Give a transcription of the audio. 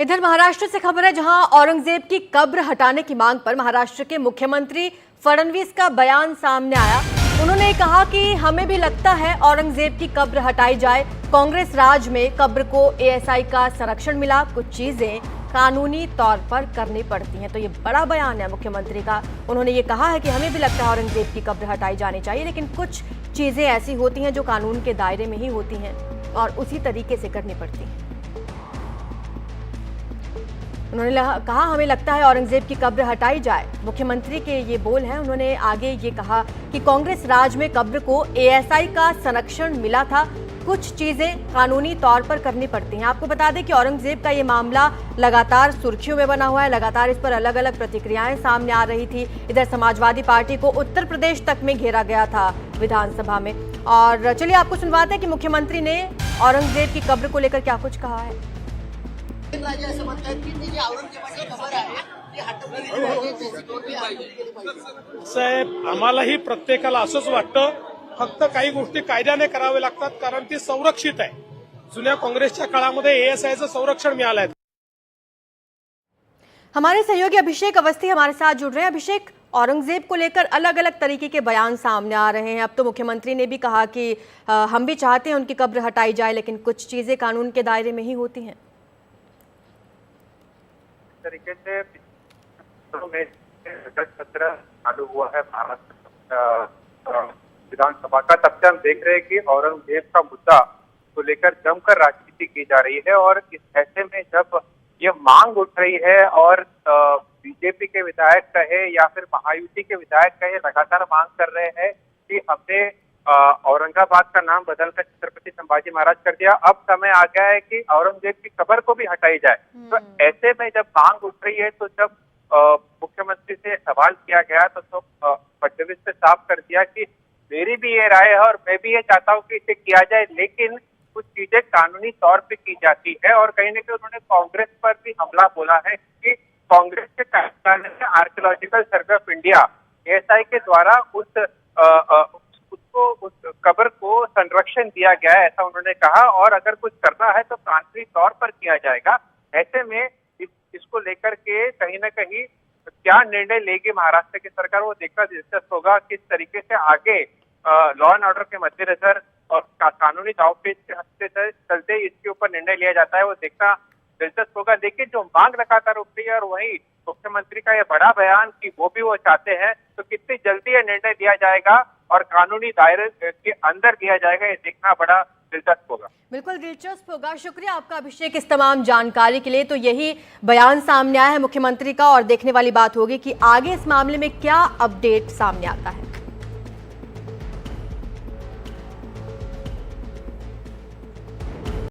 इधर महाराष्ट्र से खबर है, जहां औरंगजेब की कब्र हटाने की मांग पर महाराष्ट्र के मुख्यमंत्री फडणवीस का बयान सामने आया। उन्होंने कहा कि हमें भी लगता है औरंगजेब की कब्र हटाई जाए। कांग्रेस राज में कब्र को एएसआई का संरक्षण मिला, कुछ चीजें कानूनी तौर पर करनी पड़ती हैं। तो ये बड़ा बयान है मुख्यमंत्री का। उन्होंने ये कहा है कि हमें भी लगता है औरंगजेब की कब्र हटाई जानी चाहिए, लेकिन कुछ चीजें ऐसी होती हैं जो कानून के दायरे में ही होती हैं और उसी तरीके से करनी पड़ती हैं। उन्होंने कहा हमें लगता है औरंगजेब की कब्र हटाई जाए। मुख्यमंत्री के ये बोल हैं। उन्होंने आगे ये कहा कि कांग्रेस राज में कब्र को एएसआई का संरक्षण मिला था, कुछ चीजें कानूनी तौर पर करनी पड़ती हैं। आपको बता दें कि औरंगजेब का ये मामला लगातार सुर्खियों में बना हुआ है, लगातार इस पर अलग अलग प्रतिक्रियाएं सामने आ रही थी। इधर समाजवादी पार्टी को उत्तर प्रदेश तक में घेरा गया था विधानसभा में। और चलिए आपको सुनवाते हैं कि मुख्यमंत्री ने औरंगजेब की कब्र को लेकर क्या कुछ कहा है। साहेब, आम्हालाही प्रत्येकाला असंच वाटतं, फक्त काही गोष्टी कायद्याने करावे लागतात, कारण ती संरक्षित आहे। जुन्या काँग्रेसच्या काळामध्ये एएसआयचं संरक्षण मिळालं आहे। हमारे सहयोगी अभिषेक अवस्थी हमारे साथ जुड़ रहे हैं। अभिषेक, औरंगजेब को लेकर अलग अलग तरीके के बयान सामने आ रहे हैं। अब तो मुख्यमंत्री ने भी कहा कि हम भी चाहते हैं उनकी कब्र हटाई जाए, लेकिन कुछ चीजें कानून के दायरे में ही होती हैं। तरीके से सत्र चालू हुआ है महाराष्ट्र विधानसभा का, तब से हम देख रहे हैं कि औरंगजेब का मुद्दा को लेकर जमकर राजनीति की जा रही है। और इस ऐसे में जब ये मांग उठ रही है और बीजेपी के विधायक कहे या फिर महायुति के विधायक कहे, लगातार मांग कर रहे हैं कि हमने औरंगाबाद का नाम बदलकर छत्रपति संभाजी महाराज कर दिया, अब समय आ गया है कि औरंगजेब की कब्र को भी हटाई जाए। तो ऐसे में जब मांग उठ रही है, तो जब मुख्यमंत्री से सवाल किया गया तो फडणवीस ने साफ कर दिया कि मेरी भी ये राय है और मैं भी ये चाहता हूँ कि इसे किया जाए, लेकिन कुछ चीजें कानूनी तौर पे की जाती है। और कहीं ना कहीं उन्होंने कांग्रेस पर भी हमला बोला है कि कांग्रेस के कार्यकाल में archaeological survey of India ASI के द्वारा उस कब्र को संरक्षण दिया गया है, ऐसा उन्होंने कहा। और अगर कुछ करना है तो कानूनी तौर पर किया जाएगा। ऐसे में इसको लेकर के कहीं ना कहीं क्या निर्णय लेगी महाराष्ट्र की सरकार, वो देखना दिलचस्प होगा। किस तरीके से आगे लॉ एंड ऑर्डर के मद्देनजर और कानूनी दावपेच के चलते इसके ऊपर निर्णय लिया जाता है, वो देखना दिलचस्प होगा। लेकिन जो मांग लगातार उठ रही है और वही मुख्यमंत्री का ये बड़ा बयान कि वो भी वो चाहते हैं, तो कितनी जल्दी ये निर्णय लिया जाएगा और कानूनी दायरे के अंदर किया जाएगा, ये देखना बड़ा दिलचस्प होगा। बिल्कुल दिलचस्प होगा। शुक्रिया आपका अभिषेक इस तमाम जानकारी के लिए। तो यही बयान सामने आया है मुख्यमंत्री का और देखने वाली बात होगी कि आगे इस मामले में क्या अपडेट सामने आता है।